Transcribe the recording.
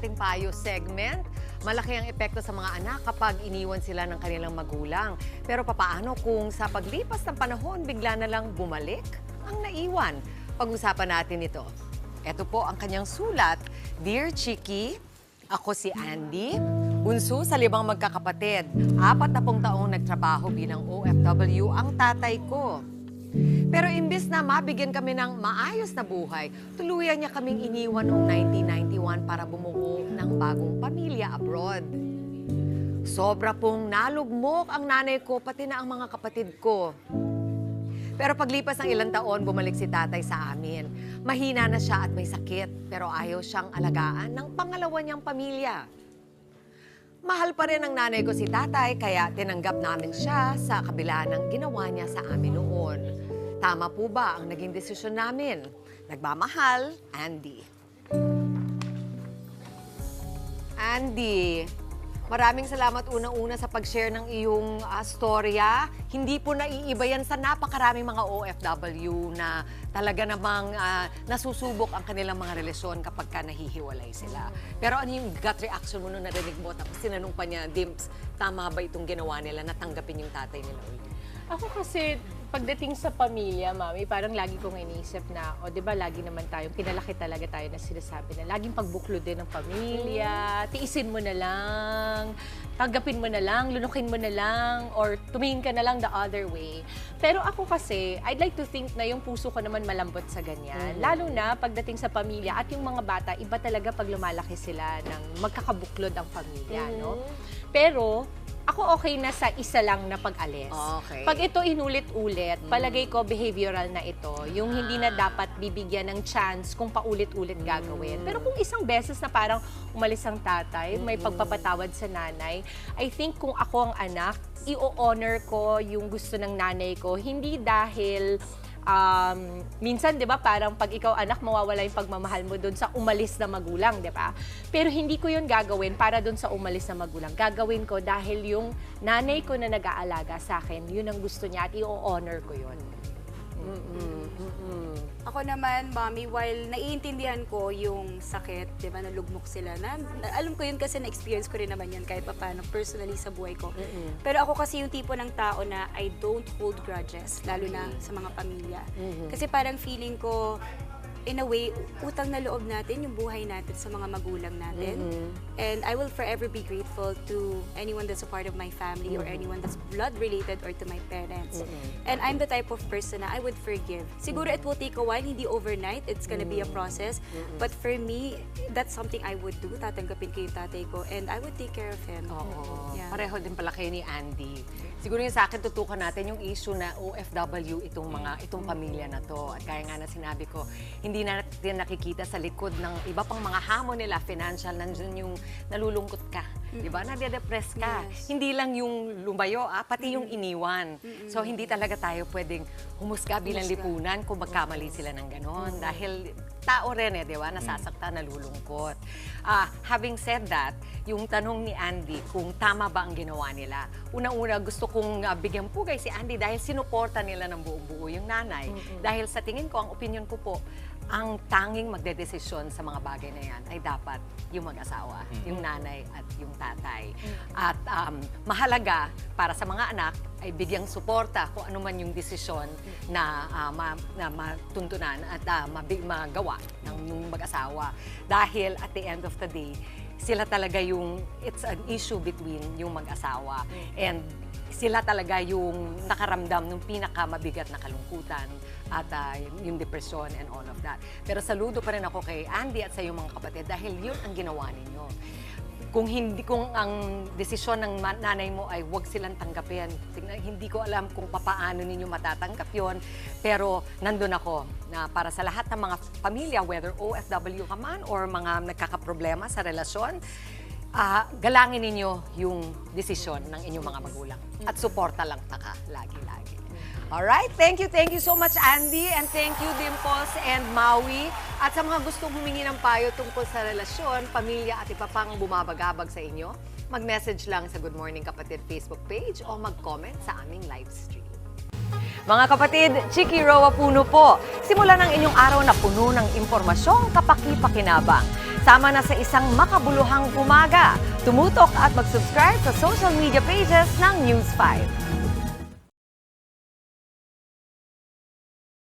ating payo segment. Malaki ang epekto sa mga anak kapag iniwan sila ng kanilang magulang. Pero papaano kung sa paglipas ng panahon bigla na lang bumalik ang naiwan? Pag-usapan natin ito. Ito po ang kanyang sulat. Dear Chiki, ako si Andy, bunso sa 5 magkakapatid. 40 taong nagtrabaho bilang OFW ang tatay ko. Pero imbes na mabigyan kami ng maayos na buhay, tuluyan niya kaming iniwan noong 1991 para bumuo ng bagong pamilya abroad. Sobra pong nalugmok ang nanay ko, pati na ang mga kapatid ko. Pero paglipas ng ilang taon, bumalik si tatay sa amin. Mahina na siya at may sakit, pero ayaw siyang alagaan ng pangalawa niyang pamilya. Mahal pa rin ng nanay ko si tatay, kaya tinanggap namin siya sa kabila ng ginawa niya sa amin noon. Tama po ba ang naging desisyon namin? Nagmamahal, Andy. Andy, maraming salamat unang-una sa pag-share ng iyong storya. Hindi po naiiba yan sa napakaraming mga OFW na talaga namang nasusubok ang kanilang mga relasyon kapag ka nahihiwalay sila. Pero ano yung gut reaction mo nung narinig mo? Tapos sinanong pa niya, Dimps, tama ba itong ginawa nila? Natanggapin yung tatay nila ulit? Ako kasi, pagdating sa pamilya, Mami, parang lagi kong iniisip na, o di ba lagi naman tayo, pinalaki talaga tayo na sinasabi na laging pagbuklo din ng pamilya, tiisin mo na lang, tanggapin mo na lang, lunukin mo na lang, or tumingin ka na lang the other way. Pero ako kasi, I'd like to think na yung puso ko naman malambot sa ganyan. Lalo na pagdating sa pamilya at yung mga bata, iba talaga pag lumalaki sila ng magkakabuklod ang pamilya, no? Pero, ako okay na sa isa lang na pag-alis. Okay. Pag ito inulit-ulit, palagay ko behavioral na ito. Yung hindi na dapat bibigyan ng chance kung paulit-ulit gagawin. Pero kung isang beses na parang umalis ang tatay, may pagpapatawad sa nanay, I think kung ako ang anak, i-honor ko yung gusto ng nanay ko. Hindi dahil minsan, di ba, parang pag ikaw anak, mawawala yung pagmamahal mo doon sa umalis na magulang, di ba? Pero hindi ko yun gagawin para doon sa umalis na magulang. Gagawin ko dahil yung nanay ko na nag-aalaga sa akin, yun ang gusto niya at i-honor ko yun. Ako naman, Mommy, while naiintindihan ko yung sakit, di ba, nalugmok sila, alam ko yun kasi na-experience ko rin naman yan kahit paano personally sa buhay ko. Pero ako kasi yung tipo ng tao na I don't hold grudges, lalo na sa mga pamilya. Kasi parang feeling ko, in a way, utang na loob natin yung buhay natin sa mga magulang natin. And I will forever be grateful to anyone that's a part of my family or anyone that's blood-related or to my parents. And I'm the type of person na I would forgive. Siguro it will take a while, hindi overnight. It's gonna be a process. But for me, that's something I would do. Tatanggapin ko yung tatay ko and I would take care of him. Oo. Yeah. Pareho din pala kayo ni Andy. Siguro yung sa akin, tutukan natin yung issue na OFW itong pamilya na to. At kaya nga na sinabi ko, hindi natin nakikita sa likod ng iba pang mga hamon nila, financial, nandiyan yung nalulungkot ka. Di ba? Nade-depress ka. Yes. Hindi lang yung lumayo, pati yung iniwan. So, hindi talaga tayo pwedeng humusga bilang lipunan kung magkamali sila ng ganon. Dahil tao rin di ba? Nasasaktan, nalulungkot. Having said that, yung tanong ni Andy kung tama ba ang ginawa nila. Una-una, gusto kong bigyan pugay si Andy dahil sinuporta nila ng buong-buo yung nanay. Dahil sa tingin ko, ang opinion ko po, ang tanging magdedesisyon sa mga bagay na yan ay dapat yung mag-asawa, yung nanay at yung tatay. At mahalaga para sa mga anak ay bigyang suporta kung ano man yung desisyon na matuntunan at magawa ng mag-asawa. Dahil at the end of the day, sila talaga it's an issue between yung mag-asawa. And sila talaga yung nakaramdam ng pinakamabigat na kalungkutan at yung depression and all of that. Pero saludo pa rin ako kay Andy at sa iyong mga kapatid dahil yun ang ginawa ninyo. Kung ang desisyon ng nanay mo ay huwag silang tanggapin, hindi ko alam kung paano ninyo matatanggap yon. Pero nandun ako na para sa lahat ng mga pamilya, whether OFW ka man or mga nagkakaproblema sa relasyon, galangin ninyo yung desisyon ng inyong mga magulang. At suporta lang taka, lagi-lagi. Alright, thank you so much, Andy. And thank you, Dimples and Maui. At sa mga gustong humingi ng payo tungkol sa relasyon, pamilya at iba pang bumabagabag sa inyo, mag-message lang sa Good Morning Kapatid Facebook page o mag-comment sa aming live stream. Mga kapatid, Chiki Roa Puno po. Simulan ang inyong araw na puno ng impormasyong kapaki-pakinabang. Sama na sa isang makabuluhang umaga. Tumutok at mag-subscribe sa social media pages ng News 5.